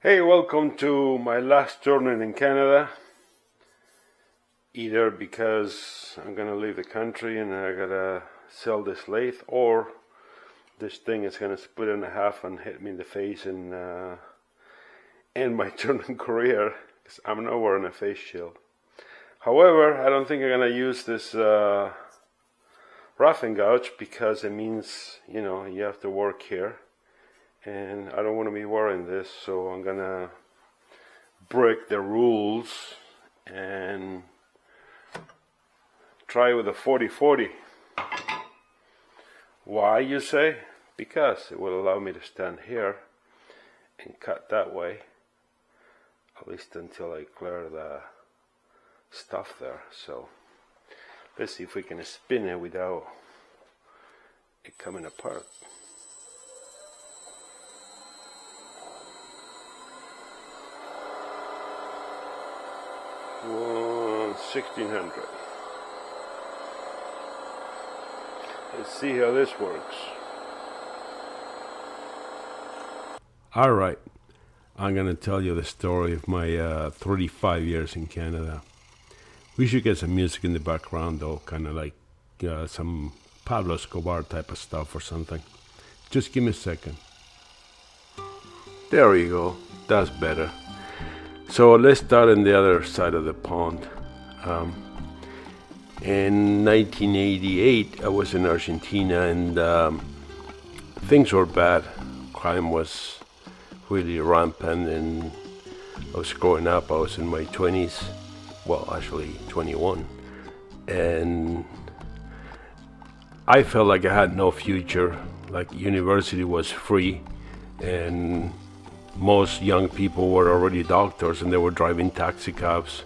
Hey, welcome to my last turning in Canada. Either because I'm gonna leave the country and I gotta sell this lathe, or this thing is gonna split in half and hit me in the face and end my turning career, because I'm not wearing a face shield. However, I don't think I'm gonna use this roughing gouge, because it means, you have to work here. And I don't want to be wearing this, so I'm gonna break the rules and try with a 40-40. Why, you say? Because it will allow me to stand here and cut that way, at least until I clear the stuff there. So let's see if we can spin it without it coming apart. 1600. Let's see how this works. All right, I'm gonna tell you the story of my 35 years in Canada. We should get some music in the background though, kind of like some Pablo Escobar type of stuff or something. Just give me a second. There you go, that's better. So let's start on the other side of the pond. In 1988, I was in Argentina, and things were bad. Crime was really rampant, and I was growing up. I was in my 20s, well, actually 21, and I felt like I had no future. Like, university was free, and most young people were already doctors and they were driving taxi cabs.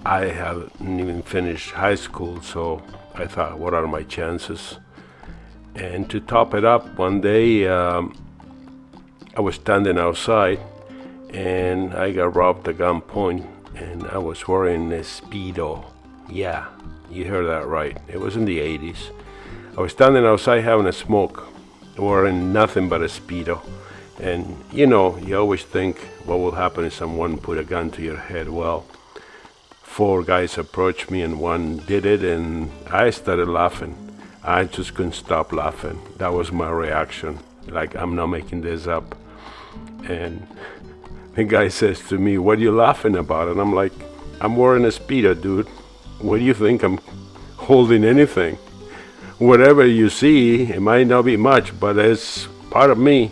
I hadn't even finished high school, so I thought, what are my chances? And to top it up, one day I was standing outside and I got robbed at gunpoint, and I was wearing a Speedo. Yeah, you heard that right. It was in the 80s. I was standing outside having a smoke, wearing nothing but a Speedo. And you always think what will happen if someone put a gun to your head. Well, 4 guys approached me and one did it, and I started laughing. I just couldn't stop laughing. That was my reaction. Like, I'm not making this up. And the guy says to me, "What are you laughing about?" And I'm like, "I'm wearing a Speedo, dude. What do you think I'm holding anything? Whatever you see, it might not be much, but it's part of me."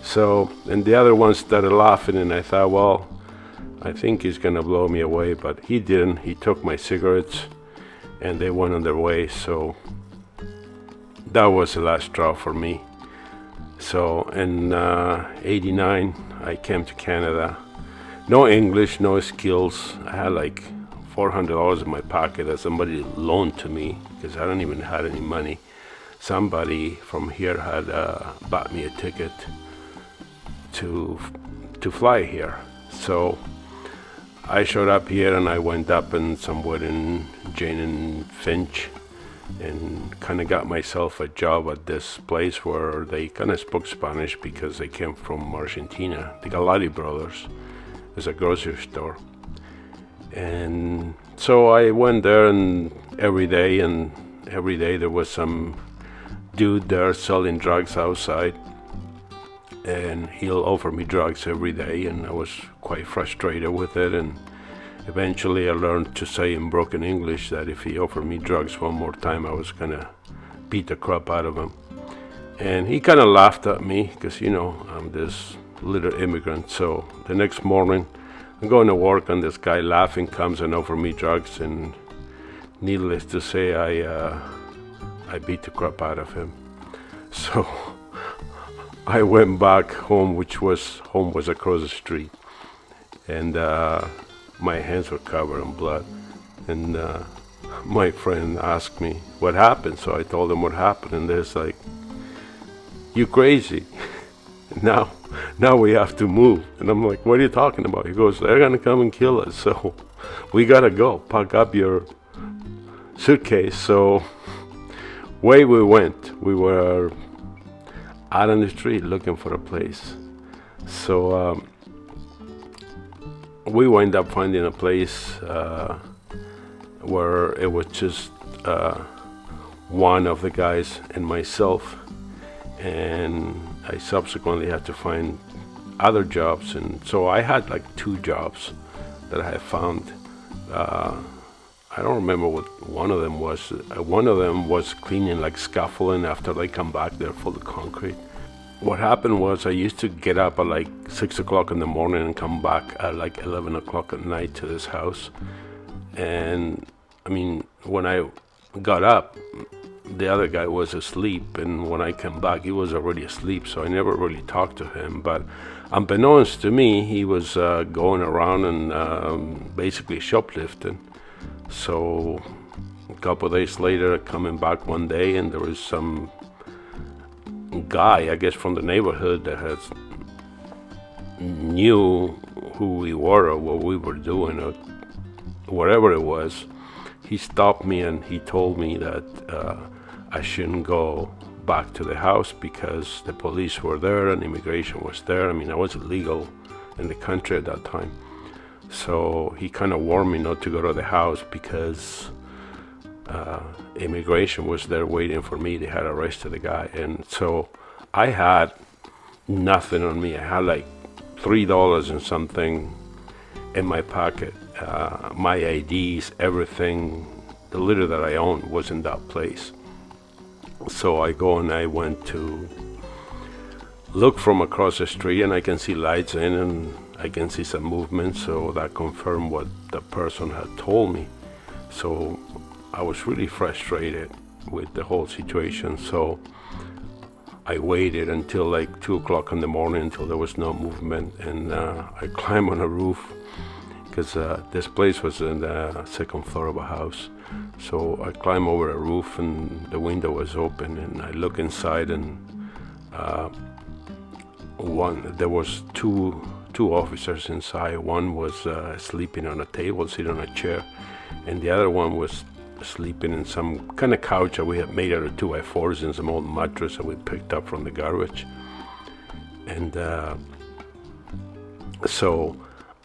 So, and the other one started laughing, and I thought, well, I think he's gonna blow me away, but he didn't. He took my cigarettes and they went on their way. So that was the last straw for me. So in 89, I came to Canada. No English, no skills. I had like $400 in my pocket that somebody loaned to me, because I don't even have any money. Somebody from here had bought me a ticket to fly here. So I showed up here and I went up in somewhere in Jane and Finch and kind of got myself a job at this place where they kind of spoke Spanish because they came from Argentina. The Galati brothers. It's a grocery store. And so I went there, and every day there was some dude there selling drugs outside, and he'll offer me drugs every day, and I was quite frustrated with it. And eventually I learned to say in broken English that if he offered me drugs one more time, I was gonna beat the crap out of him. And he kind of laughed at me, because I'm this little immigrant. So the next morning I'm going to work, and this guy laughing comes and offers me drugs, and needless to say, I beat the crap out of him. So I went back home, home was across the street, and my hands were covered in blood. And my friend asked me what happened, so I told him what happened, and they're like, "You crazy? Now we have to move." And I'm like, "What are you talking about?" He goes, "They're gonna come and kill us, so we gotta go. Pack up your suitcase." So away we went. We were out on the street looking for a place. So we wind up finding a place where it was just one of the guys and myself, and I subsequently had to find other jobs, and so I had like 2 jobs that I had found. I don't remember what one of them was. One of them was cleaning like scaffolding after they come back, they're full of concrete. What happened was I used to get up at like 6 o'clock in the morning and come back at like 11 o'clock at night to this house. And I mean, when I got up, the other guy was asleep, and when I came back, he was already asleep, so I never really talked to him. But unbeknownst to me, he was going around and basically shoplifting. So a couple of days later, coming back one day, and there was some guy, I guess from the neighborhood, that knew who we were or what we were doing or whatever it was. He stopped me and he told me that I shouldn't go back to the house because the police were there and immigration was there. I mean, I was illegal in the country at that time. So he kind of warned me not to go to the house because immigration was there waiting for me. They had arrested the guy. And so I had nothing on me. I had like $3 and something in my pocket. My IDs, everything, the little that I owned was in that place. So I go and I went to look from across the street, and I can see lights in and I can see some movement, so that confirmed what the person had told me. So I was really frustrated with the whole situation, so I waited until like 2 o'clock in the morning until there was no movement, and I climbed on a roof because this place was in the second floor of a house. So I climbed over a roof and the window was open, and I look inside, and there was two officers inside. One was sleeping on a table, sitting on a chair, and the other one was sleeping in some kind of couch that we had made out of 2x4s and some old mattress that we picked up from the garbage. And so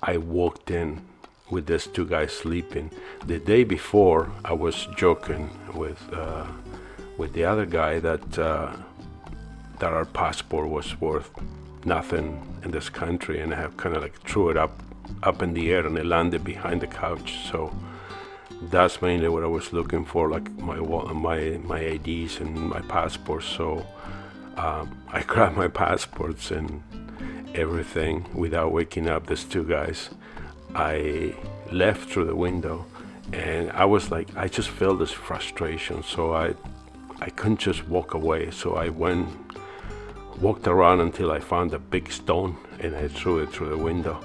I walked in with these 2 guys sleeping. The day before, I was joking with the other guy that our passport was worth nothing in this country, and I have kind of like threw it up in the air, and it landed behind the couch. So that's mainly what I was looking for, like my IDs and my passport. So I grabbed my passports and everything without waking up these 2 guys. I left through the window, and I was like, I just felt this frustration, so I couldn't just walk away. So I walked around until I found a big stone, and I threw it through the window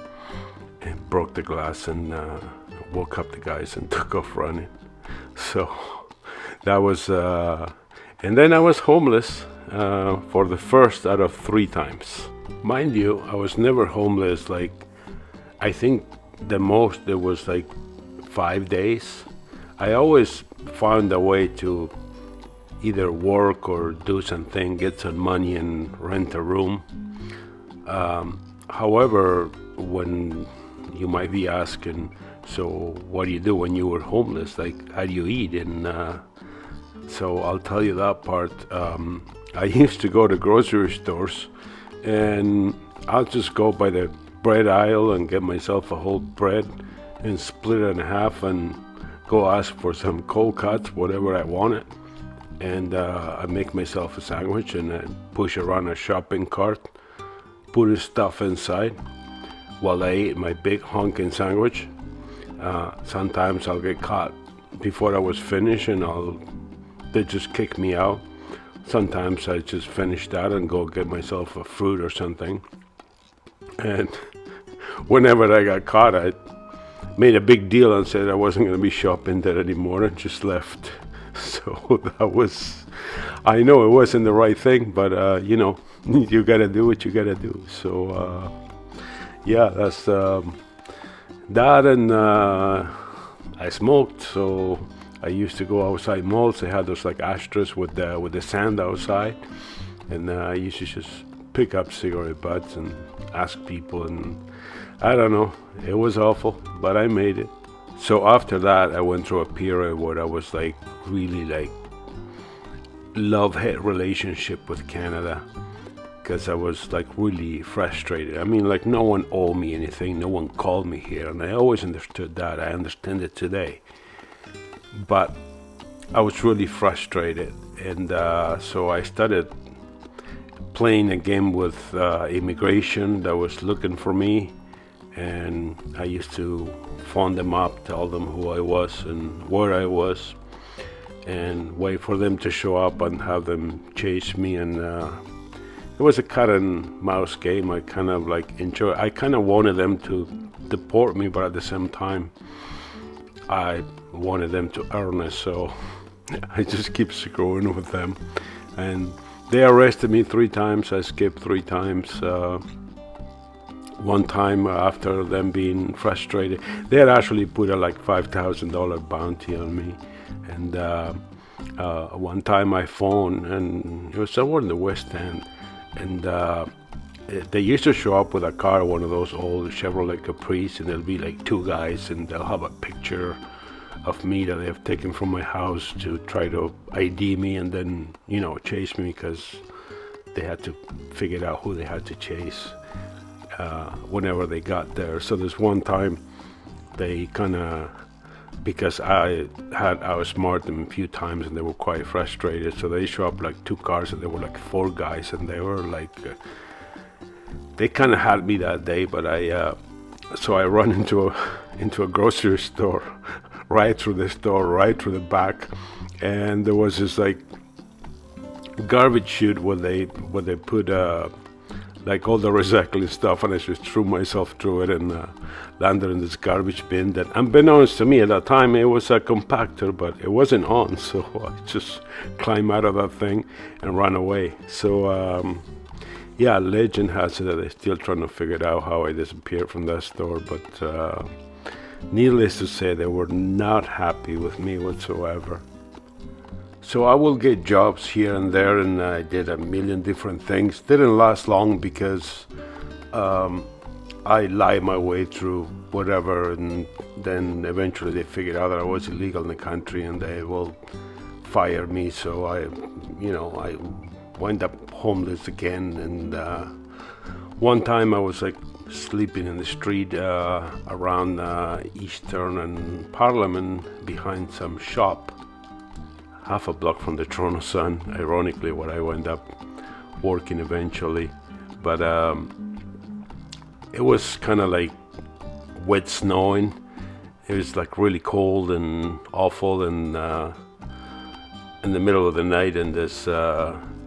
and broke the glass, and woke up the guys and took off running. So that was and then I was homeless for the first out of 3 times. Mind you, I was never homeless. Like, I think the most it was like 5 days. I always found a way to either work or do something, get some money and rent a room. However, when you might be asking, so what do you do when you were homeless? Like, how do you eat? And so I'll tell you that part. I used to go to grocery stores, and I'll just go by the bread aisle and get myself a whole bread and split it in half and go ask for some cold cuts, whatever I wanted. And I make myself a sandwich and I push around a shopping cart, put his stuff inside while I ate my big honking sandwich. Sometimes I'll get caught before I was finished, and they just kick me out. Sometimes I just finish that and go get myself a fruit or something. And whenever I got caught, I made a big deal and said I wasn't going to be shopping there anymore, and just left. So that was, I know it wasn't the right thing, but you know, you gotta do what you gotta do. So yeah, that's that. And I smoked, so I used to go outside malls. They had those like ashtrays with the sand outside, and I used to just pick up cigarette butts, and ask people, and I don't know, it was awful, but I made it. So after that, I went through a period where I was like really like love-hate relationship with Canada, because I was like really frustrated. I mean, like no one owed me anything, no one called me here, and I always understood that. I understand it today, but I was really frustrated, and so I started playing a game with immigration that was looking for me, and I used to phone them up, tell them who I was and where I was, and wait for them to show up and have them chase me. And it was a cat and mouse game. I kind of like enjoy. I kind of wanted them to deport me, but at the same time, I wanted them to earn it. So I just keep screwing with them, and they arrested me 3 times. I skipped 3 times. One time after them being frustrated, they had actually put a like $5,000 bounty on me. And one time I phoned, and it was somewhere in the West End, and they used to show up with a car, one of those old Chevrolet Caprice, and there'll be like 2 guys, and they'll have a picture of me that they have taken from my house to try to ID me, and then, you know, chase me, because they had to figure out who they had to chase whenever they got there. So there's one time they kind of, because I outsmarted them a few times and they were quite frustrated, so they show up like 2 cars, and there were like 4 guys, and they were like they kind of had me that day. But so I run into a grocery store, right through the store, right through the back, and there was this like garbage chute where they put like all the recycling stuff, and I just threw myself through it and landed in this garbage bin that, unbeknownst to me at that time, it was a compactor, but it wasn't on, so I just climbed out of that thing and ran away. So yeah, legend has it that they're still trying to figure out how I disappeared from that store, but needless to say, they were not happy with me whatsoever. So I will get jobs here and there, and I did a million different things. Didn't last long because I lied my way through whatever, and then eventually they figured out that I was illegal in the country, and they will fire me. So I wound up homeless again. And one time I was like sleeping in the street around Eastern and Parliament behind some shop, half a block from the Toronto Sun, ironically, where I wound up working eventually. But it was kind of like wet snowing. It was like really cold and awful, and in the middle of the night, and there's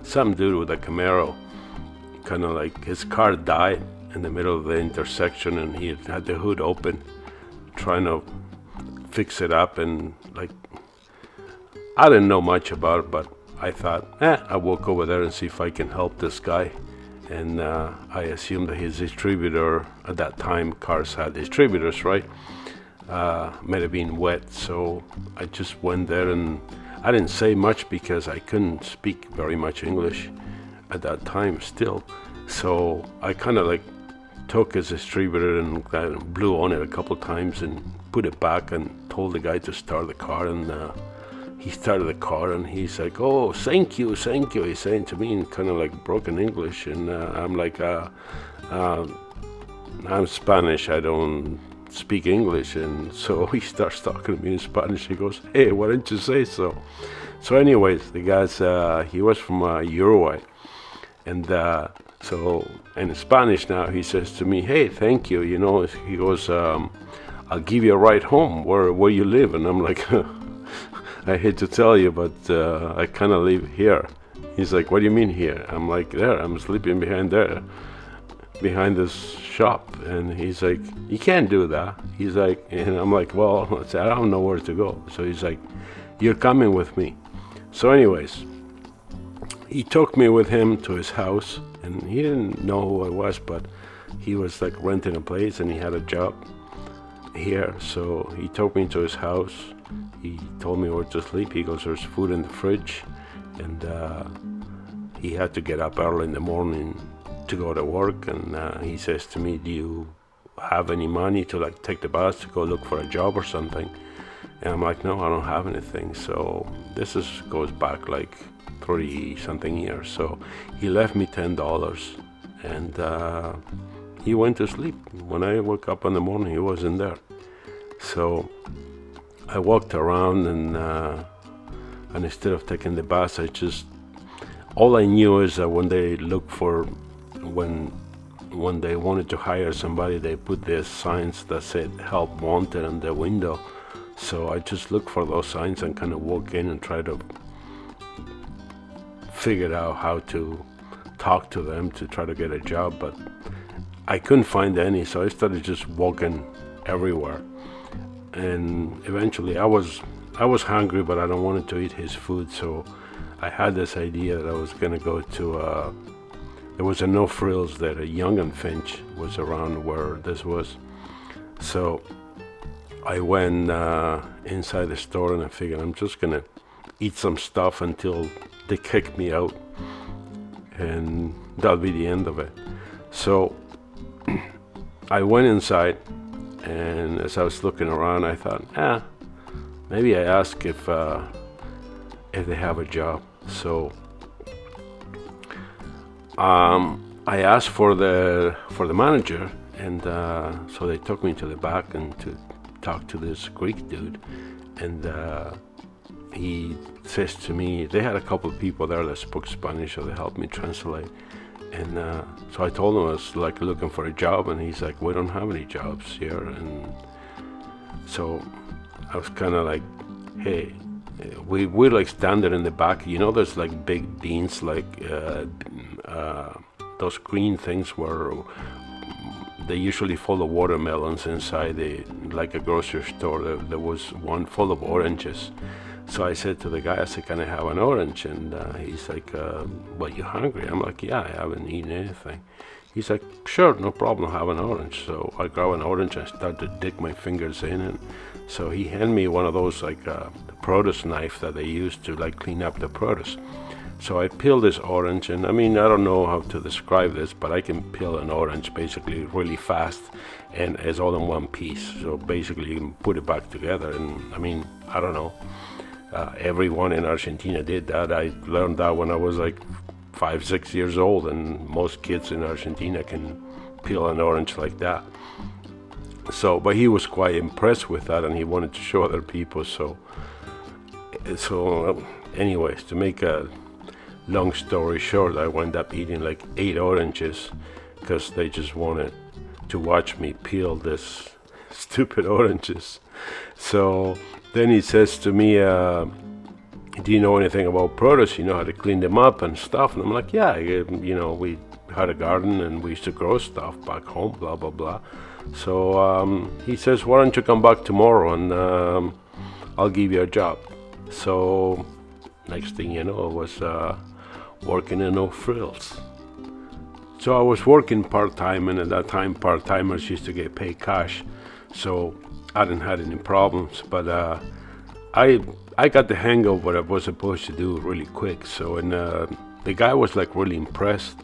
some dude with a Camaro, kind of like his car died in the middle of the intersection, and he had the hood open, trying to fix it up. And like, I didn't know much about it, but I thought, I'll walk over there and see if I can help this guy. And I assumed that his distributor, at that time cars had distributors, right? Might have been wet, so I just went there, and I didn't say much because I couldn't speak very much English at that time still. So I kind of like took his distributor and blew on it a couple times and put it back and told the guy to start the car. And he started the car, and he's like, "Oh, thank you," he's saying to me in kind of like broken English. And I'm like, I'm Spanish, I don't speak English. And so he starts talking to me in Spanish. He goes, "Hey, why don't you say so?" So anyways, the guy's, he was from Uruguay. And so in Spanish now, he says to me, "Hey, thank you." You know, he goes, "I'll give you a ride home where you live." And I'm like, I hate to tell you, but I kind of live here. He's like, "What do you mean here?" I'm like, "There, I'm sleeping behind this shop." And he's like, "You can't do that." He's like, and I'm like, "Well," I don't know where to go. So he's like, "You're coming with me." So anyways, he took me with him to his house, and he didn't know who I was, but he was like renting a place, and he had a job here. So he took me to his house. He told me where to sleep. He goes, "There's food in the fridge." And he had to get up early in the morning to go to work, and he says to me, do you have any money to like take the bus to go look for a job or something? And I'm like, no, I don't have anything. So this goes back like 30 something years. So he left me $10, and he went to sleep. When I woke up in the morning, he wasn't there. So I walked around, and instead of taking the bus, all I knew is that when they look for, when they wanted to hire somebody, they put these signs that said help wanted on the window. So I just looked for those signs and kind of walk in and try to figure out how to talk to them to try to get a job, but I couldn't find any, so I started just walking everywhere. And eventually I was hungry, but I don't wanted to eat his food, so I had this idea that I was gonna go to there was a No Frills there, a Young and Finch was around where this was. So I went inside the store, and I figured I'm just gonna eat some stuff until they kick me out, and that'll be the end of it. So I went inside, and as I was looking around, I thought, maybe I ask if they have a job. So I asked for the manager, and so they took me to the back and to talk to this Greek dude, and he says to me, they had a couple of people there that spoke Spanish, so they helped me translate. And so I told him I was like looking for a job, and he's like, we don't have any jobs here. And so I was kind of like, hey, we're like standing in the back, there's like big beans, like those green things where they usually full of watermelons inside, like a grocery store. There was one full of oranges. So I said to the guy, I said, can I have an orange? And he's like, well, you hungry? I'm like, yeah, I haven't eaten anything. He's like, sure, no problem, have an orange. So I grab an orange and start to dig my fingers in, and so he handed me one of those like produce knife that they use to like clean up the produce. So I peeled this orange, and I mean, I don't know how to describe this, but I can peel an orange basically really fast, and it's all in one piece. So basically you can put it back together, and I mean, I don't know. Everyone in Argentina did that. I learned that when I was like 5-6 years old, and most kids in Argentina can peel an orange like that. So, but he was quite impressed with that, and he wanted to show other people. So anyways, to make a long story short, I wound up eating like 8 oranges because they just wanted to watch me peel this stupid oranges. So then he says to me, do you know anything about produce? You know how to clean them up and stuff? And I'm like, yeah, we had a garden and we used to grow stuff back home, blah, blah, blah. So he says, why don't you come back tomorrow, and I'll give you a job. So next thing you know, I was working in No Frills. So I was working part-time, and at that time part-timers used to get paid cash, so I didn't have any problems. But I got the hang of what I was supposed to do really quick. So and the guy was like really impressed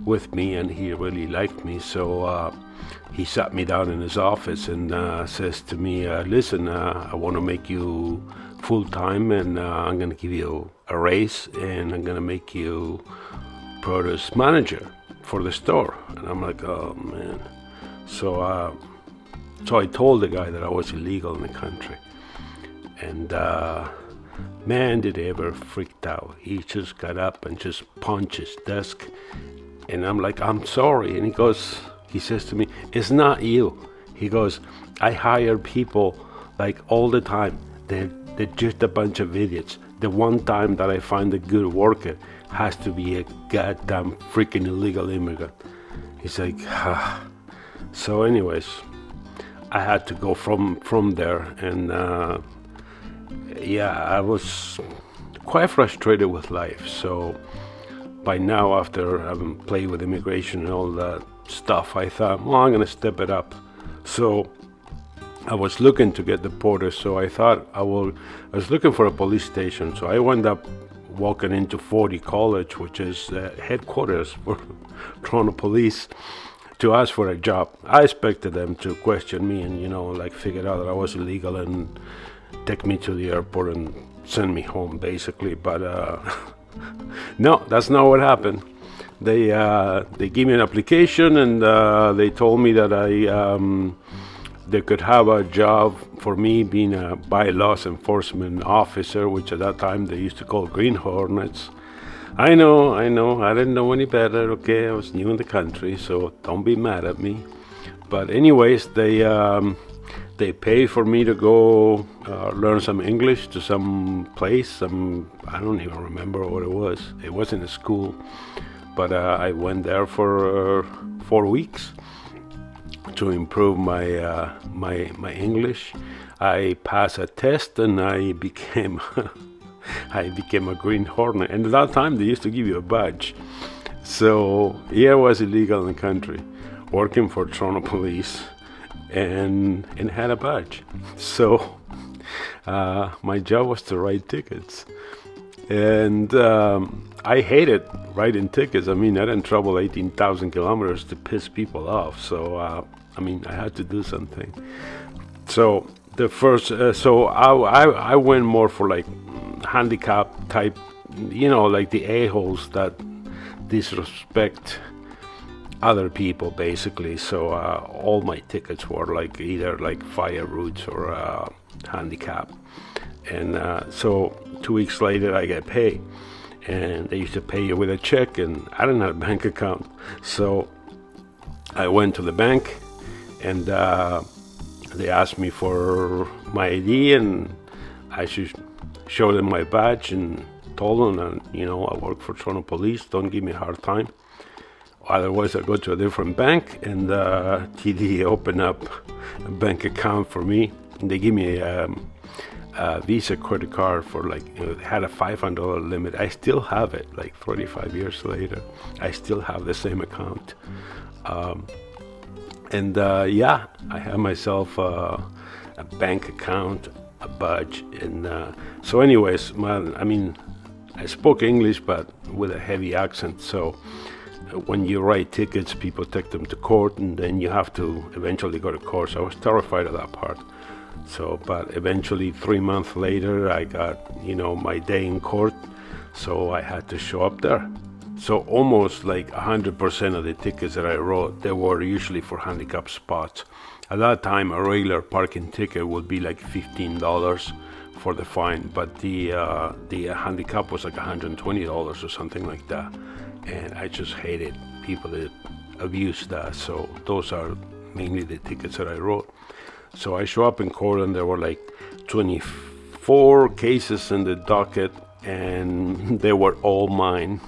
with me, and he really liked me. So he sat me down in his office and says to me, listen, I want to make you full-time, and I'm going to give you a raise, and I'm going to make you produce manager for the store. And I'm like, oh man. So I told the guy that I was illegal in the country, and man, did he ever freaked out. He just got up and just punched his desk, and I'm like, I'm sorry. And he says to me, it's not you. He goes, I hire people like all the time. They're just a bunch of idiots. The one time that I find a good worker has to be a goddamn freaking illegal immigrant. He's like, ah. So anyways, I had to go from there, and I was quite frustrated with life. So by now, after having played with immigration and all that stuff, I thought, well, I'm gonna step it up. So I was looking to get deported, so I thought I was looking for a police station. So I wound up walking into 40 College, which is headquarters for Toronto Police, to ask for a job. I expected them to question me and, like figure out that I was illegal and take me to the airport and send me home, basically. But no, that's not what happened. They gave me an application and they told me that they could have a job for me being a bylaws enforcement officer, which at that time they used to call Green Hornets. I know, I didn't know any better, okay? I was new in the country, so don't be mad at me. But anyways, they paid for me to go learn some English to some place. I don't even remember what it was. It wasn't a school, but I went there for 4 weeks to improve my my English. I passed a test and I became a Green Hornet. And at that time, they used to give you a badge. So yeah, I was illegal in the country, working for Toronto Police, and had a badge. So my job was to write tickets. And I hated writing tickets. I mean, I didn't travel 18,000 kilometers to piss people off. So, I had to do something. So the first, I went more for like handicap type, like the a-holes that disrespect other people, basically. So all my tickets were like either like fire routes or handicap. And so 2 weeks later, I get paid. And they used to pay you with a check, and I didn't have a bank account. So I went to the bank, and they asked me for my ID, and I should show them my badge and told them that, I work for Toronto Police. Don't give me a hard time. Otherwise, I go to a different bank, and TD opened up a bank account for me. And they give me a Visa credit card for it had a $500 limit. I still have it, 35 years later. I still have the same account. I have myself a bank account, a badge. And so anyways, I spoke English, but with a heavy accent. So when you write tickets, people take them to court, and then you have to eventually go to court. So I was terrified of that part. So, but eventually 3 months later, I got, my day in court. So I had to show up there. So almost 100% of the tickets that I wrote, they were usually for handicap spots. At that time, a regular parking ticket would be $15 for the fine, but the handicap was $120 or something like that. And I just hated people that abused that. So those are mainly the tickets that I wrote. So I show up in court, and there were 24 cases in the docket, and they were all mine.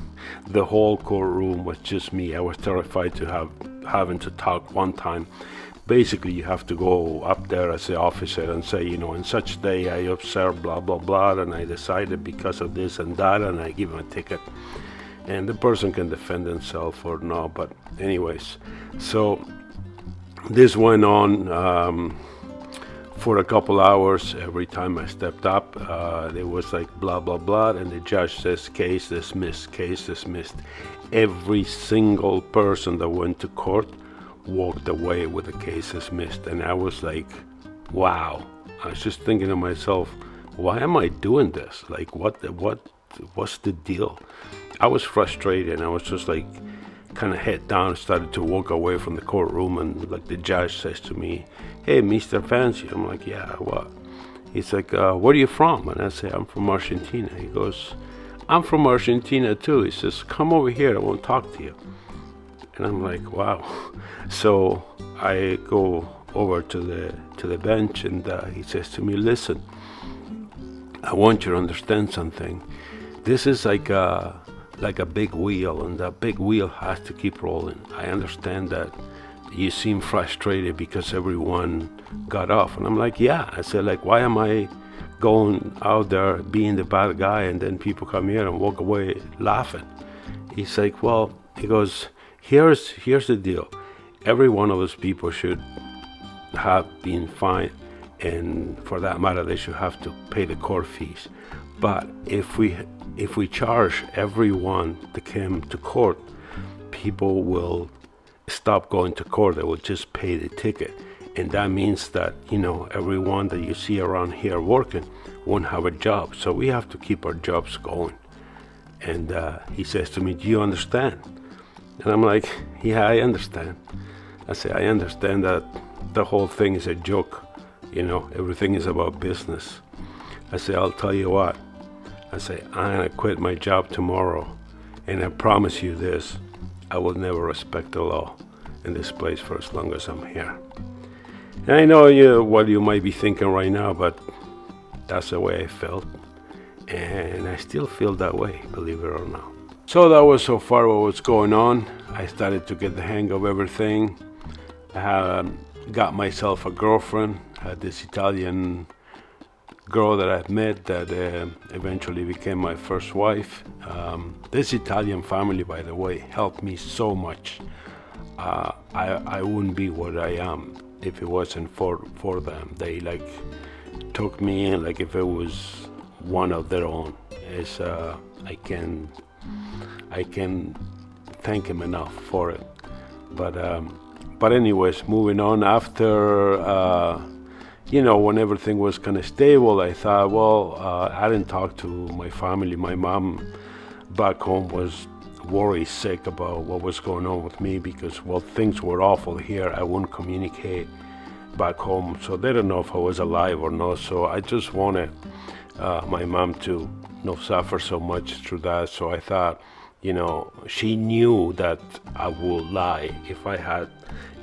The whole courtroom was just me. I was terrified to having to talk one time. Basically, you have to go up there as the officer and say, in such day I observed blah, blah, blah, and I decided because of this and that, and I give him a ticket. And the person can defend themselves or not, but anyways. So this went on for a couple hours. Every time I stepped up, there was blah, blah, blah, and the judge says, case dismissed, case dismissed. Every single person that went to court walked away with the case dismissed. And I was wow. I was just thinking to myself, why am I doing this? What's the deal? I was frustrated, and I was just kind of head down, started to walk away from the courtroom, and the judge says to me, hey, Mr. Fancy. I'm like, yeah, what? He's like, where are you from? And I say, I'm from Argentina. He goes, I'm from Argentina too. He says, come over here, I won't talk to you. And I'm like, wow. So I go over to the bench, and he says to me, listen, I want you to understand something. This is like a big wheel, and that big wheel has to keep rolling. I understand that you seem frustrated because everyone got off. And I'm like, yeah. I said, why am I going out there being the bad guy, and then people come here and walk away laughing? He's like, well, he goes, here's the deal. Every one of those people should have been fined, and for that matter, they should have to pay the court fees. But if we charge everyone that came to court, people will stop going to court. They will just pay the ticket. And that means that, everyone that you see around here working won't have a job. So we have to keep our jobs going. And he says to me, do you understand? And I'm like, yeah, I understand. I say, I understand that the whole thing is a joke. Everything is about business. I say, I'll tell you what. I say, I'm going to quit my job tomorrow. And I promise you this, I will never respect the law in this place for as long as I'm here. And I know what you might be thinking right now, but that's the way I felt. And I still feel that way, believe it or not. So that was so far what was going on. I started to get the hang of everything. I got myself a girlfriend, had this Italian girl that I've met that eventually became my first wife. This Italian family, by the way, helped me so much. I wouldn't be what I am if it wasn't for them. They took me in like if it was one of their own. I can thank him enough for it. But anyways, moving on, after when everything was kind of stable, I thought, I didn't talk to my family. My mom back home was worried sick about what was going on with me because, things were awful here. I wouldn't communicate back home, so they don't know if I was alive or not. So I just wanted my mom to not suffer so much through that. So I thought, she knew that I would lie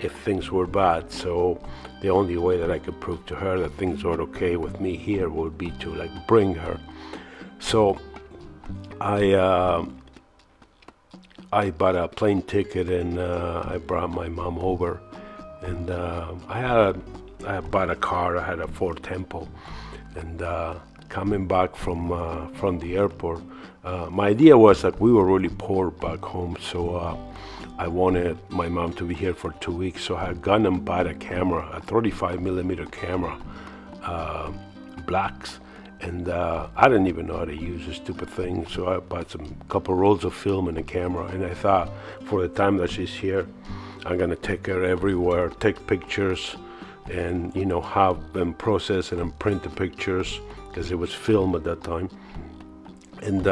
if things were bad. So the only way that I could prove to her that things were okay with me here would be to bring her. So I bought a plane ticket and I brought my mom over, and I bought a car. I had a Ford Tempo, and coming back from the airport, my idea was that we were really poor back home, so I wanted my mom to be here for 2 weeks. So I had gone and bought a camera, a 35 millimeter camera, blacks. And I didn't even know how to use this stupid thing. So I bought couple rolls of film and a camera. And I thought, for the time that she's here, I'm gonna take her everywhere, take pictures, and have them process and print the pictures, because it was film at that time. And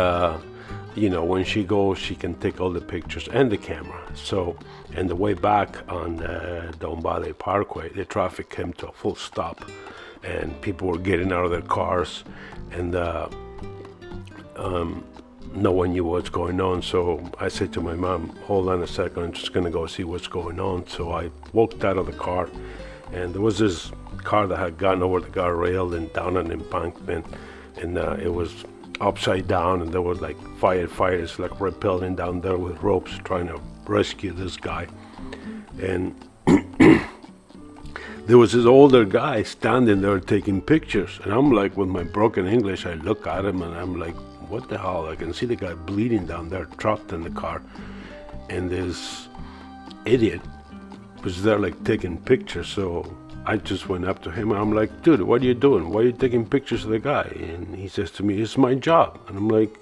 when she goes, she can take all the pictures and the camera. So, and the way back on the Don Valley Parkway, the traffic came to a full stop, and people were getting out of their cars, and no one knew what's going on. So I said to my mom, hold on a second, I'm just gonna go see what's going on. So I walked out of the car, and there was this car that had gotten over the guardrail and down an embankment, and it was upside down, and there were firefighters rappelling down there with ropes trying to rescue this guy. And there was this older guy standing there taking pictures, and I'm with my broken English, I look at him and I'm like, what the hell? I can see the guy bleeding down there, trapped in the car, and this idiot was there taking pictures. So I just went up to him and I'm like, dude, what are you doing? Why are you taking pictures of the guy? And he says to me, it's my job. And I'm like,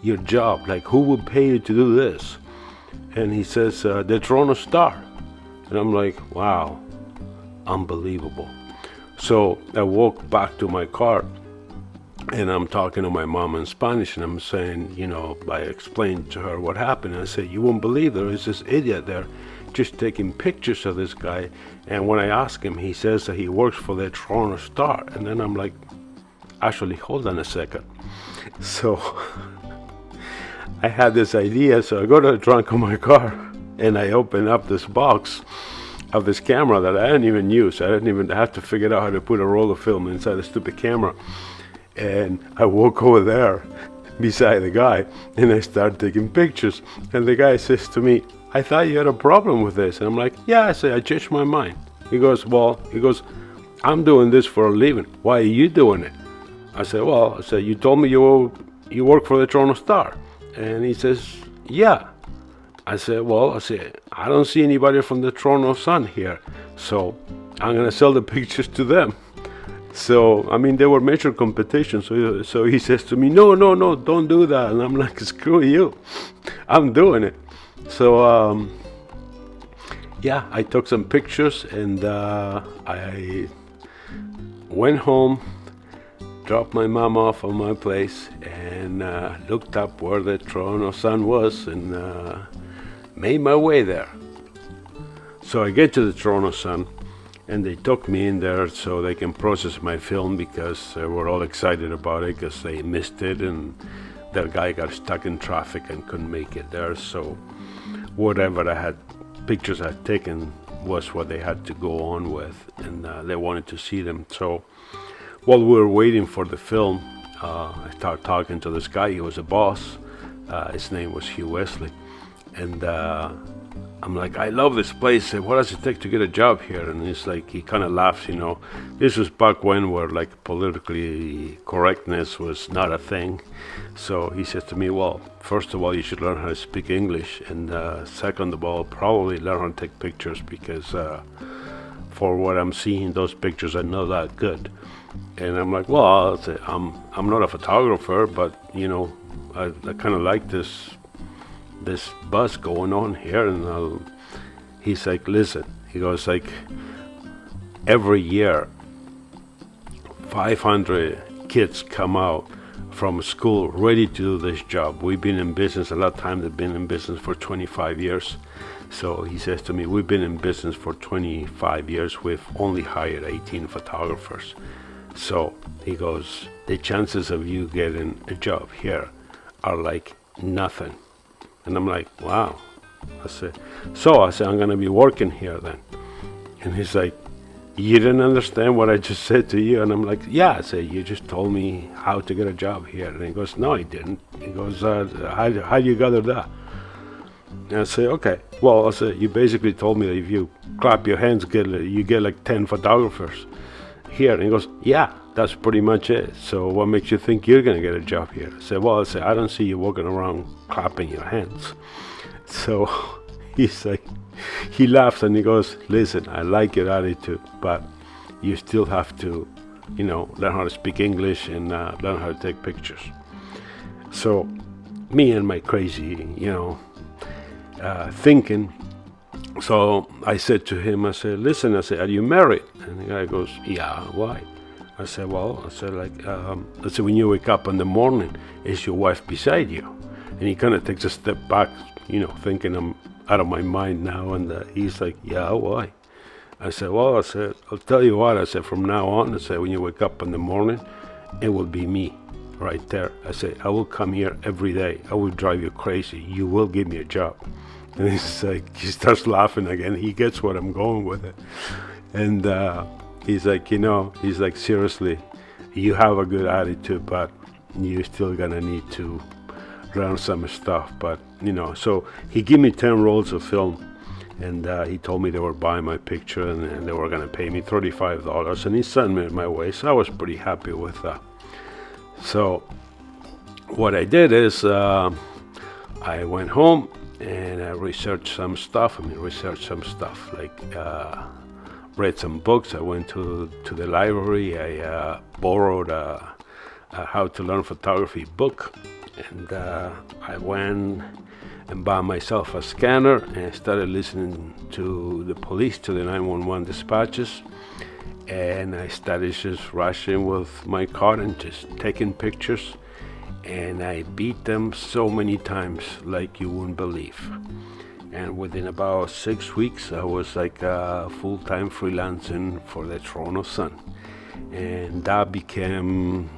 your job? Who would pay you to do this? And he says, the Toronto Star. And I'm like, wow, unbelievable. So I walk back to my car, and I'm talking to my mom in Spanish, and I'm saying, I explained to her what happened. And I said, you won't believe there is this idiot there just taking pictures of this guy. And when I ask him, he says that he works for the Toronto Star. And then I'm like, actually, hold on a second. So I had this idea. So I go to the trunk of my car and I open up this box of this camera that I didn't even use. I didn't even have to figure out how to put a roll of film inside the stupid camera. And I walk over there beside the guy and I start taking pictures. And the guy says to me, I thought you had a problem with this. And I'm like, yeah, I changed my mind. He goes, I'm doing this for a living. Why are you doing it? I said, you told me you work for the Toronto Star. And he says, yeah. I said, I don't see anybody from the Toronto Sun here. So I'm going to sell the pictures to them. So, I mean, they were major competitions. So he says to me, no, no, no, don't do that. And I'm like, screw you. I'm doing it. So, yeah, I took some pictures and I went home, dropped my mom off on my place, and looked up where the Toronto Sun was and made my way there. So I get to the Toronto Sun, and they took me in there so they can process my film because they were all excited about it because they missed it and that guy got stuck in traffic and couldn't make it there. So whatever pictures I had taken was what they had to go on with, and they wanted to see them. So while we were waiting for the film, I started talking to this guy. He was a boss. His name was Hugh Wesley, and I'm like, I love this place. What does it take to get a job here? And he's like, he kind of laughs, you know. This was back when where like politically correctness was not a thing. So he says to me, well, first of all, you should learn how to speak English. And second of all, probably learn how to take pictures because for what I'm seeing, those pictures are not that good. And I'm like, well, I'm not a photographer, but, you know, I kind of like this buzz going on here. And he's like, listen, he goes like, every year 500 kids come out from school ready to do this job. We've been in business a lot of time. They've been in business for 25 years. So he says to me, we've been in business for 25 years. We've only hired 18 photographers. So he goes, the chances of you getting a job here are like nothing. And I'm like, wow. I said, I'm going to be working here then. And he's like, you didn't understand what I just said to you? And I'm like, yeah. I said, you just told me how to get a job here. And he goes, no, I didn't. He goes, how do you gather that? And I say, okay. Well, I said, you basically told me that if you clap your hands, you get like 10 photographers here. And he goes, yeah, that's pretty much it. So what makes you think you're going to get a job here? I said, well, I don't see you walking around clapping your hands. So he's like, he laughs and he goes, listen, I like your attitude, but you still have to, you know, learn how to speak English and learn how to take pictures. So me and my crazy, you know, thinking. So I said to him, I said, listen, are you married? And the guy goes, yeah, why? I said, when you wake up in the morning, is your wife beside you? And he kind of takes a step back, you know, thinking I'm out of my mind now. And he's like, yeah, why? I said, I'll tell you what. I said, from now on, I said, when you wake up in the morning, it will be me right there. I said, I will come here every day. I will drive you crazy. You will give me a job. And he's like, he starts laughing again. He gets what I'm going with it. And he's like, you know, seriously, you have a good attitude, but you're still gonna need to learn some stuff. But, you know, so he gave me 10 rolls of film, and he told me they were buying my picture and they were gonna pay me $35, and he sent me my way. So I was pretty happy with that. So what I did is I went home and I researched some stuff, like read some books. I went to the library. I borrowed a How to Learn Photography book, and I went and bought myself a scanner and started listening to the police, to the 911 dispatches, and I started just rushing with my car and just taking pictures, and I beat them so many times like you wouldn't believe. And within about 6 weeks, I was like full-time freelancing for the Toronto Sun. And that became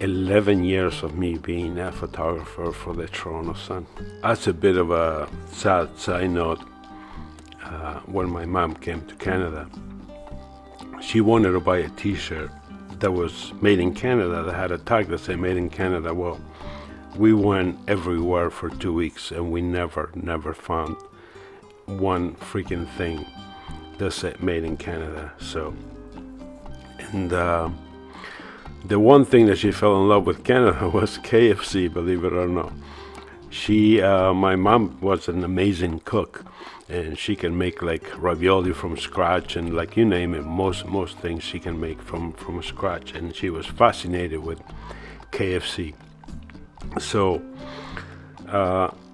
11 years of me being a photographer for the Toronto Sun. That's a bit of a sad side note. When my mom came to Canada, she wanted to buy a t-shirt that was made in Canada, that had a tag that said made in Canada. Well, we went everywhere for 2 weeks and we never found one freaking thing that said made in Canada. So, and the one thing that she fell in love with Canada was KFC, believe it or not. My mom was an amazing cook, and she can make like ravioli from scratch, and like you name it, most things she can make from scratch. And she was fascinated with KFC. So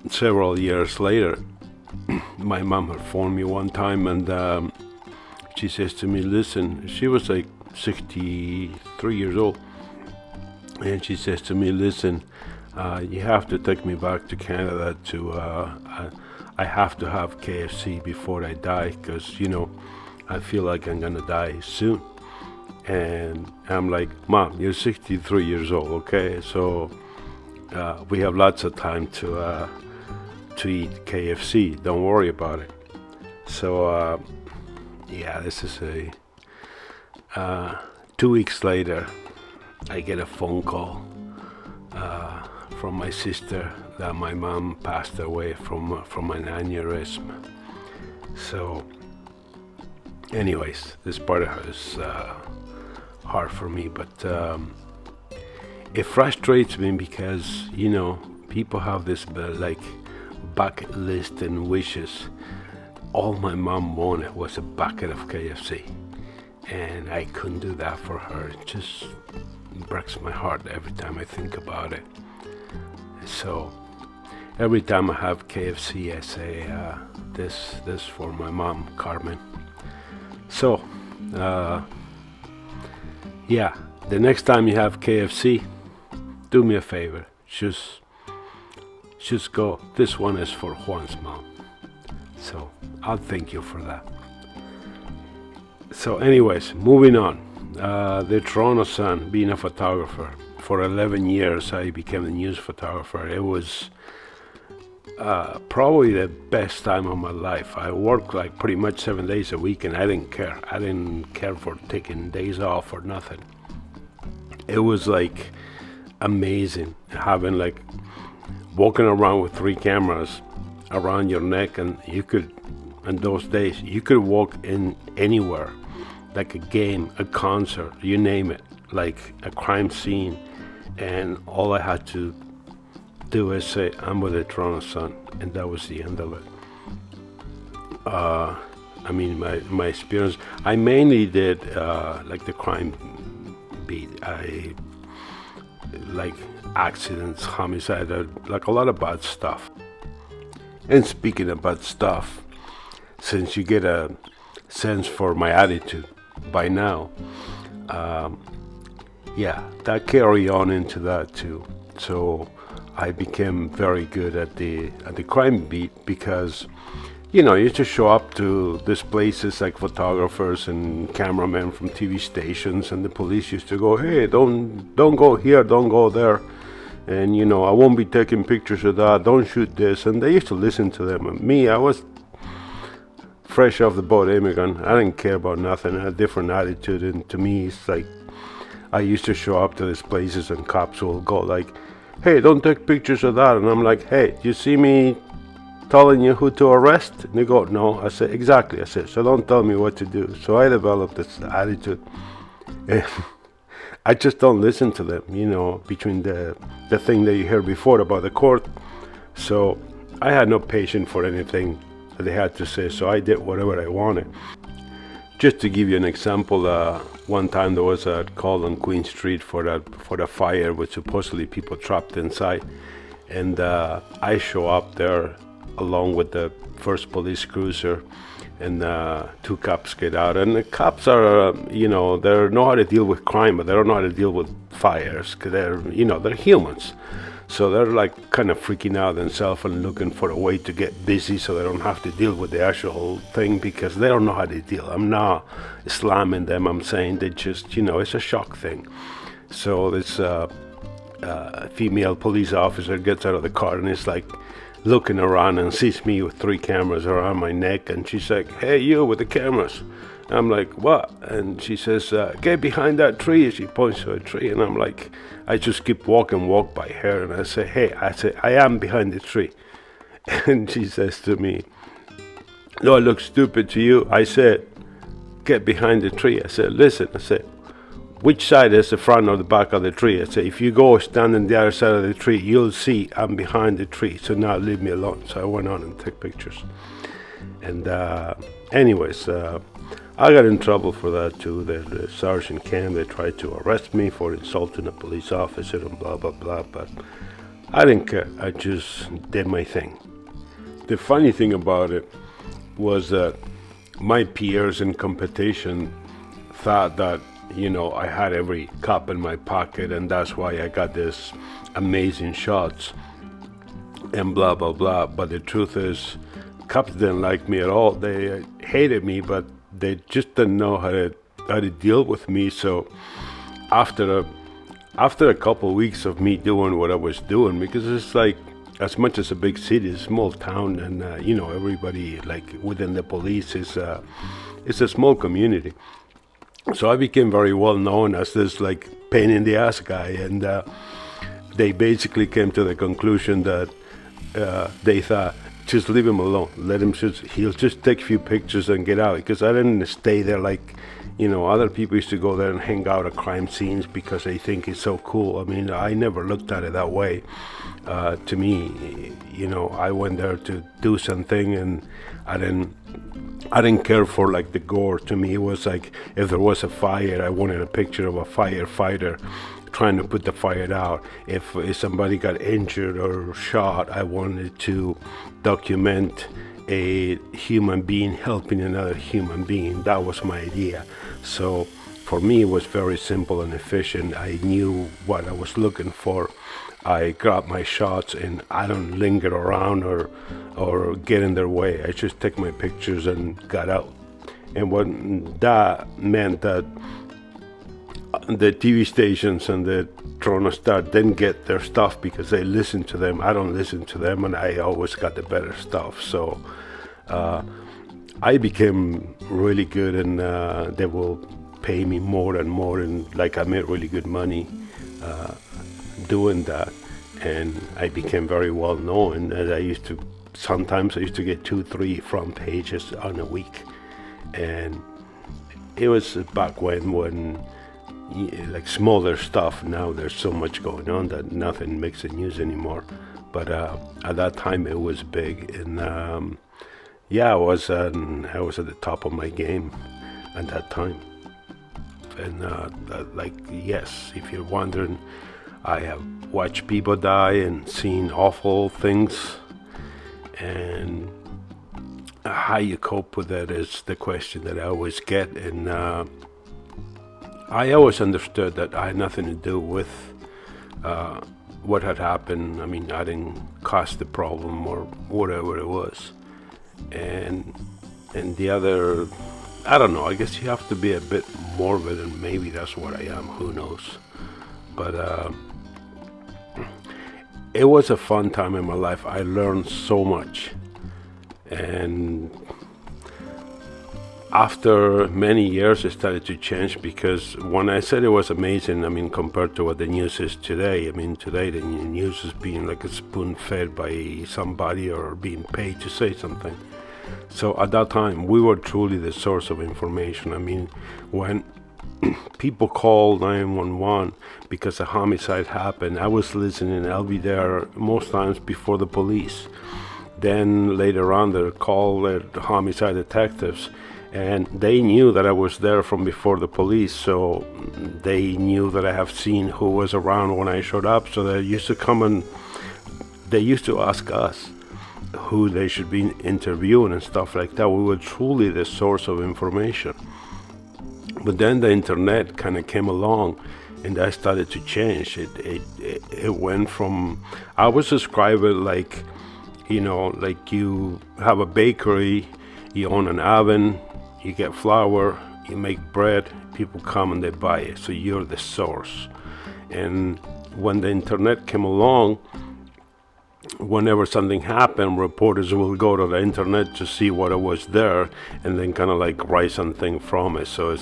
several years later, my mom had phoned me one time, and she says to me, "Listen," she was like 63 years old, and she says to me, "Listen, you have to take me back to Canada to. I have to have KFC before I die, because I feel like I'm gonna die soon." And I'm like, "Mom, you're 63 years old, okay? So we have lots of time to eat KFC. Don't worry about it." So yeah, this is 2 weeks later, I get a phone call from my sister that my mom passed away from an aneurysm. So, anyways, this part of it is hard for me, but it frustrates me because people have this like bucket list and wishes. All my mom wanted was a bucket of KFC, and I couldn't do that for her. It just breaks my heart every time I think about it. So every time I have KFC, I say this for my mom, Carmen. So yeah, the next time you have KFC, do me a favor, just go, "This one is for Juan's mom." So I'll thank you for that. So anyways, moving on. The Toronto Sun, being a photographer. For 11 years, I became a news photographer. It was probably the best time of my life. I worked like pretty much 7 days a week, and I didn't care. I didn't care for taking days off or nothing. It was like amazing having like walking around with 3 cameras around your neck, and you could, in those days, you could walk in anywhere, like a game, a concert, you name it, like a crime scene, and all I had to do is say, "I'm with the Toronto Sun," and that was the end of it. I mean, my experience, I mainly did like the crime beat. I like accidents, homicide, like a lot of bad stuff. And speaking of bad stuff, since you get a sense for my attitude by now, yeah, that carry on into that too. So I became very good at the crime beat, because you just show up to these places like photographers and cameramen from TV stations, and the police used to go, "Hey, don't go here, don't go there, and I won't be taking pictures of that, don't shoot this." And they used to listen to them. And me, I was fresh off the boat immigrant. I didn't care about nothing. I had a different attitude, and to me, it's like I used to show up to these places, and cops will go like, "Hey, don't take pictures of that," and I'm like, "Hey, you see me telling you who to arrest?" And they go, "No." I said, "Exactly." I said, "So don't tell me what to do." So I developed this attitude, and I just don't listen to them, between the thing that you heard before about the court. So I had no patience for anything that they had to say, so I did whatever I wanted. Just to give you an example, one time there was a call on Queen Street for the fire with supposedly people trapped inside, and I show up there along with the first police cruiser, and 2 cops get out, and the cops are, they know how to deal with crime, but they don't know how to deal with fires, because they're humans. So they're like kind of freaking out themselves and looking for a way to get busy so they don't have to deal with the actual thing, because they don't know how to deal. I'm not slamming them, I'm saying they just, it's a shock thing. So this female police officer gets out of the car and is like looking around and sees me with 3 cameras around my neck, and she's like, "Hey, you with the cameras." I'm like, "What?" And she says, "Get behind that tree." She points to a tree, and I'm like, I just keep walk by her, and I say, "Hey," I say, "I am behind the tree." And she says to me, "No, it looks stupid to you." I said, "Get behind the tree." I said, "Listen," I said, which side is the front or the back of the tree? I say, if you go stand on the other side of the tree, you'll see I'm behind the tree. So now leave me alone. So I went on and took pictures. And anyways, I got in trouble for that too. The sergeant came, they tried to arrest me for insulting a police officer and blah, blah, blah. But I didn't care. I just did my thing. The funny thing about it was that my peers in competition thought that, you know, I had every cop in my pocket and that's why I got this amazing shots and blah, blah, blah. But the truth is, cops didn't like me at all. They hated me, but they just didn't know how to deal with me. So after a couple of weeks of me doing what I was doing, because it's like, as much as a big city, it's a small town, and you know, everybody like within the police is it's a small community. So I became very well known as this like pain in the ass guy, and they basically came to the conclusion that they thought, just leave him alone, he'll just take a few pictures and get out, because I didn't stay there like, you know, other people used to go there and hang out at crime scenes because they think it's so cool. I mean, I never looked at it that way. To me, you know, I went there to do something, and I didn't care for like the gore. To me, it was like, if there was a fire, I wanted a picture of a firefighter trying to put the fire out. If somebody got injured or shot, I wanted to document a human being helping another human being. That was my idea. So for me, it was very simple and efficient. I knew what I was looking for. I got my shots, and I don't linger around or get in their way. I just take my pictures and got out. And what that meant that the TV stations and the Toronto Star didn't get their stuff because they listened to them. I don't listen to them, and I always got the better stuff. So I became really good, and they will pay me more and more, and like I made really good money doing that, and I became very well known. And sometimes I used to get 2-3 front pages on a week, and it was back when like smaller stuff. Now there's so much going on that nothing makes the news anymore, but at that time it was big, and yeah, I was at the top of my game at that time. And like, yes, if you're wondering, I have watched people die and seen awful things, and how you cope with that is the question that I always get. And I always understood that I had nothing to do with what had happened. I mean, I didn't cause the problem or whatever it was. And the other, I don't know, I guess you have to be a bit morbid, and maybe that's what I am, who knows. But it was a fun time in my life. I learned so much. And after many years, it started to change, because when I said it was amazing, I mean, compared to what the news is today, I mean, today the news is being like a spoon fed by somebody or being paid to say something. So at that time, we were truly the source of information. I mean, when people called 911 because a homicide happened, I was listening. I'll be there most times before the police. Then later on, they called the homicide detectives, and they knew that I was there from before the police, so they knew that I have seen who was around when I showed up. So they used to come and they used to ask us who they should be interviewing and stuff like that. We were truly the source of information. But then the internet kind of came along, and that started to change. It went from, I was describing it like, you know, like you have a bakery, you own an oven, you get flour, you make bread, people come and they buy it, so you're the source. And when the internet came along, whenever something happened, reporters will go to the internet to see what was there, and then kind of like write something from it. So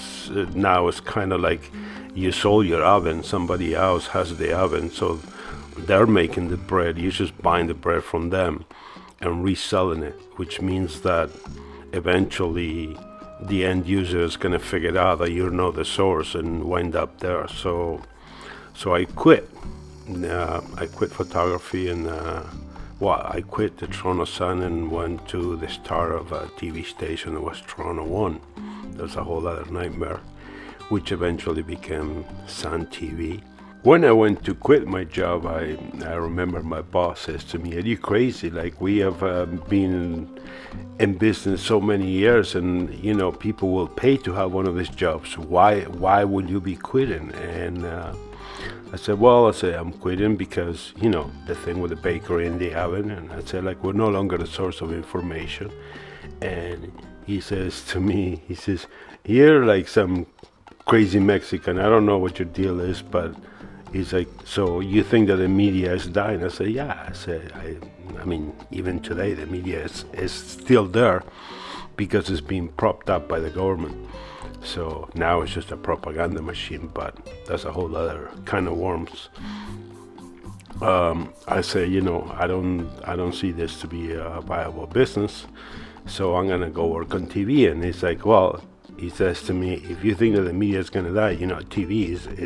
now it's kind of like you sold your oven, somebody else has the oven, so they're making the bread, you're just buying the bread from them and reselling it, which means that eventually the end user is going to figure out that you know the source and wind up there. So I quit. I quit photography and I quit the Toronto Sun and went to the start of a TV station that was Toronto One. That was a whole other nightmare, which eventually became Sun TV. When I went to quit my job, I remember my boss says to me, "Are you crazy? Like, we have been in business so many years, and people will pay to have one of these jobs. Why will you be quitting?" And I said, I'm quitting because the thing with the bakery in the oven. And I said, like, we're no longer the source of information. And he says to me, "You're like some crazy Mexican. I don't know what your deal is, but." He's like, "So you think that the media is dying?" I said, "Yeah." I said, I mean, even today the media is still there because it's being propped up by the government. So now it's just a propaganda machine, but that's a whole other kind of worms. I say, I don't see this to be a viable business, so I'm gonna go work on TV. And he's like, well. He says to me, "If you think that the media is going to die, TV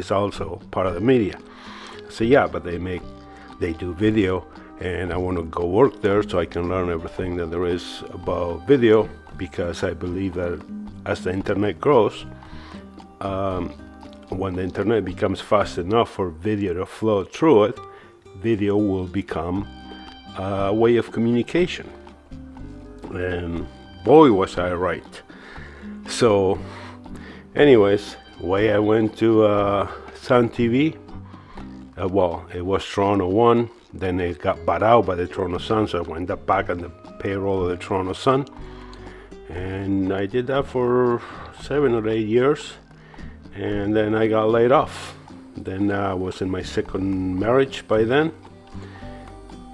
is also part of the media." I say, "Yeah, but they do video, and I want to go work there so I can learn everything that there is about video, because I believe that as the internet grows, when the internet becomes fast enough for video to flow through it, video will become a way of communication." And boy, was I right. So, anyways, way I went to Sun TV. It was Toronto One. Then it got bought out by the Toronto Sun, so I went up back on the payroll of the Toronto Sun. And I did that for 7 or 8 years. And then I got laid off. Then I was in my second marriage by then.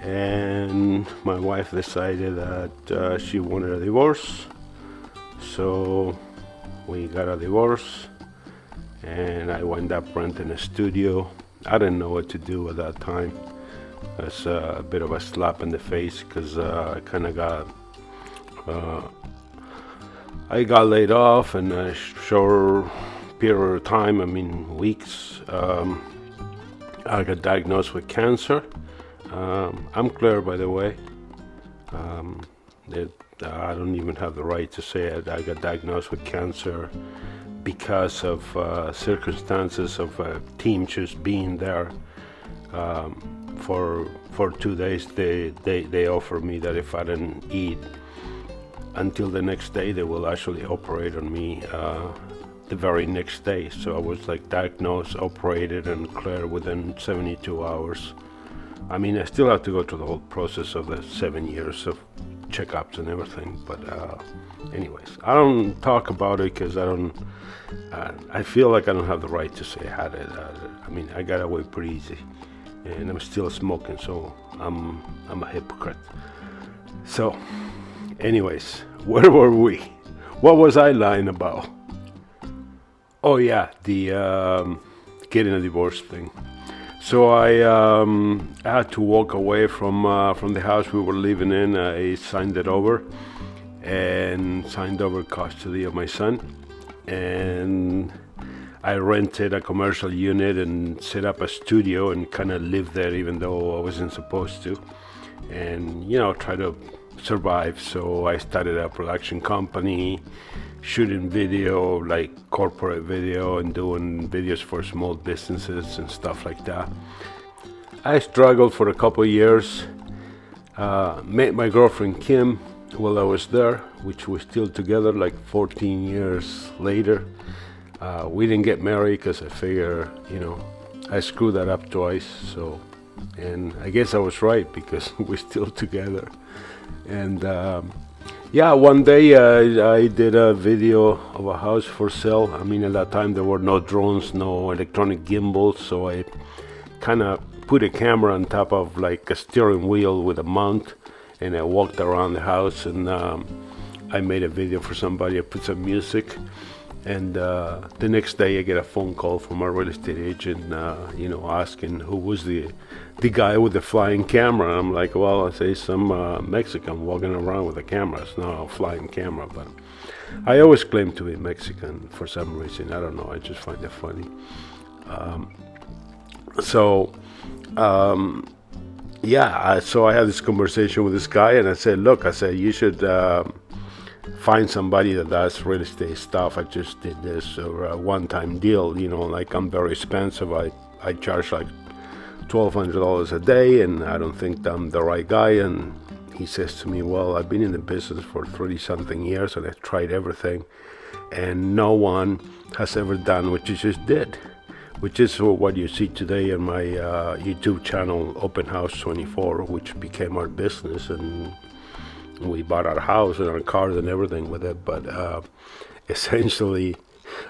And my wife decided that she wanted a divorce. So we got a divorce, and I wound up renting a studio. I didn't know what to do at that time. It's a bit of a slap in the face because I kind of got laid off in a short period of time. I mean, weeks. I got diagnosed with cancer. I'm clear, by the way. I don't even have the right to say it. I got diagnosed with cancer because of circumstances of a team just being there. For 2 days, they offered me that if I didn't eat until the next day, they will actually operate on me the very next day. So I was like diagnosed, operated, and cleared within 72 hours. I mean, I still have to go through the whole process of the 7 years of checkups and everything, but anyways, I don't talk about it because I feel like I don't have the right to say I had it. I mean, I got away pretty easy, and I'm still smoking, so I'm a hypocrite. So anyways, where were we? What was I lying about? Oh yeah, the getting a divorce thing. So I had to walk away from the house we were living in. I signed it over and signed over custody of my son. And I rented a commercial unit and set up a studio and kind of lived there even though I wasn't supposed to. And, try to survive. So I started a production company, shooting video, like corporate video, and doing videos for small businesses and stuff like that. I struggled for a couple of years. Met my girlfriend Kim while I was there, which we're still together like 14 years later. We didn't get married because I figure, I screwed that up twice. So, and I guess I was right because we're still together. And yeah, one day I did a video of a house for sale. I mean, at that time there were no drones, no electronic gimbals, so I kind of put a camera on top of like a steering wheel with a mount, and I walked around the house, and I made a video for somebody. I put some music, and the next day I get a phone call from a real estate agent, asking who was the guy with the flying camera. I'm like, well, I say some Mexican walking around with a camera. It's not a flying camera, but I always claim to be Mexican for some reason. I don't know. I just find it funny. So so I had this conversation with this guy, and I said, look, I said, you should find somebody that does real estate stuff. I just did this or a one-time deal, like I'm very expensive. I charge like $1,200 a day, and I don't think I'm the right guy. And he says to me, well, I've been in the business for 30-something years, and I've tried everything, and no one has ever done what you just did, which is what you see today in my YouTube channel, Open House 24, which became our business, and we bought our house and our cars and everything with it. But essentially,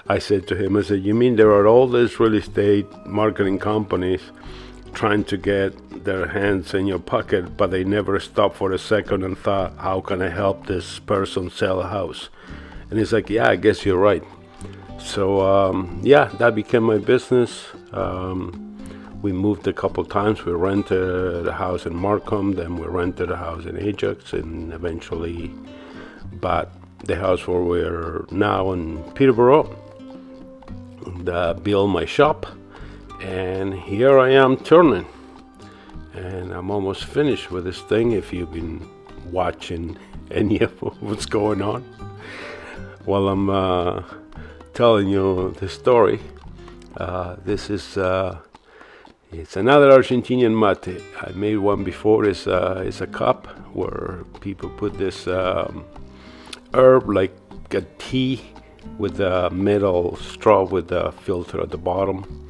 I said to him, I said, you mean there are all these real estate marketing companies trying to get their hands in your pocket, but they never stopped for a second and thought, how can I help this person sell a house? And he's like, yeah, I guess you're right. So that became my business. We moved a couple times. We rented a house in Markham, then we rented a house in Ajax, and eventually bought the house where we're now in Peterborough, and built my shop. And here I am turning, and I'm almost finished with this thing. If you've been watching any of what's going on while I'm telling you the story, this is it's another Argentinian mate. I made one before. It's a cup where people put this herb like a tea with a metal straw with a filter at the bottom,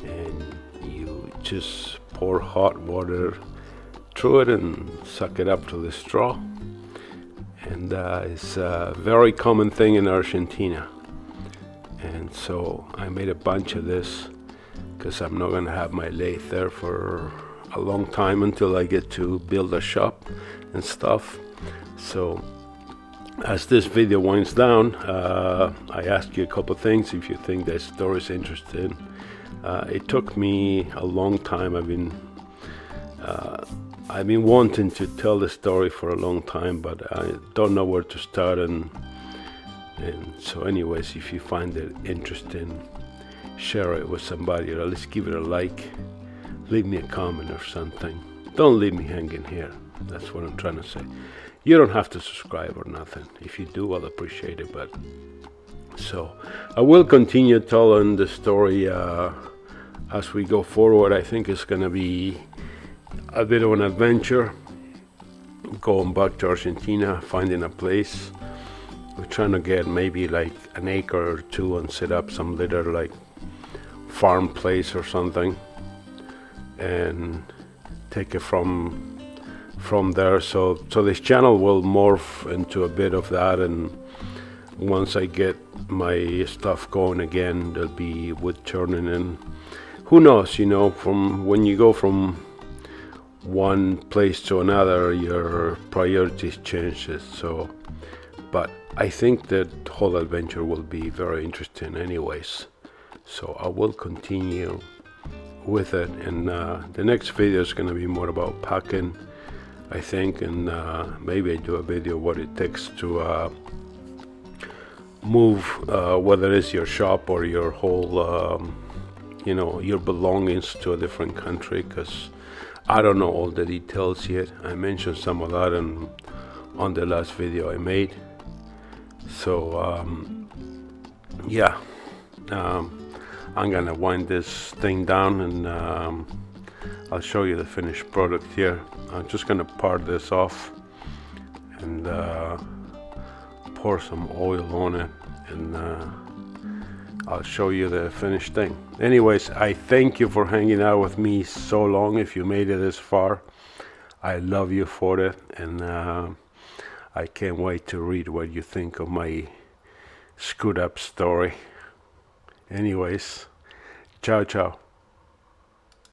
and you just pour hot water through it and suck it up to the straw. And it's a very common thing in Argentina. And so I made a bunch of this because I'm not gonna have my lathe there for a long time until I get to build a shop and stuff. So as this video winds down, I ask you a couple things if you think that story is interesting. It took me a long time. I've been wanting to tell the story for a long time, but I don't know where to start. And so anyways, if you find it interesting, share it with somebody, or at least give it a like, leave me a comment or something. Don't leave me hanging here. That's what I'm trying to say. You don't have to subscribe or nothing. If you do, I'll appreciate it. But so I will continue telling the story as we go forward. I think it's gonna be a bit of an adventure, going back to Argentina, finding a place. We're trying to get maybe like an acre or two and set up some little like farm place or something, and take it from there. So this channel will morph into a bit of that, and once I get my stuff going again, there'll be wood turning, and who knows, from when you go from one place to another, your priorities changes. So but I think that whole adventure will be very interesting anyways. So I will continue with it, and the next video is going to be more about packing, I think, and maybe I do a video what it takes to move, whether it's your shop or your whole your belongings to a different country, because I don't know all the details yet. I mentioned some of that on the last video I made. So I'm gonna wind this thing down, and I'll show you the finished product here. I'm just gonna part this off and pour some oil on it, and I'll show you the finished thing. Anyways, I thank you for hanging out with me so long. If you made it this far, I love you for it, and I can't wait to read what you think of my screwed up story. Anyways, ciao ciao.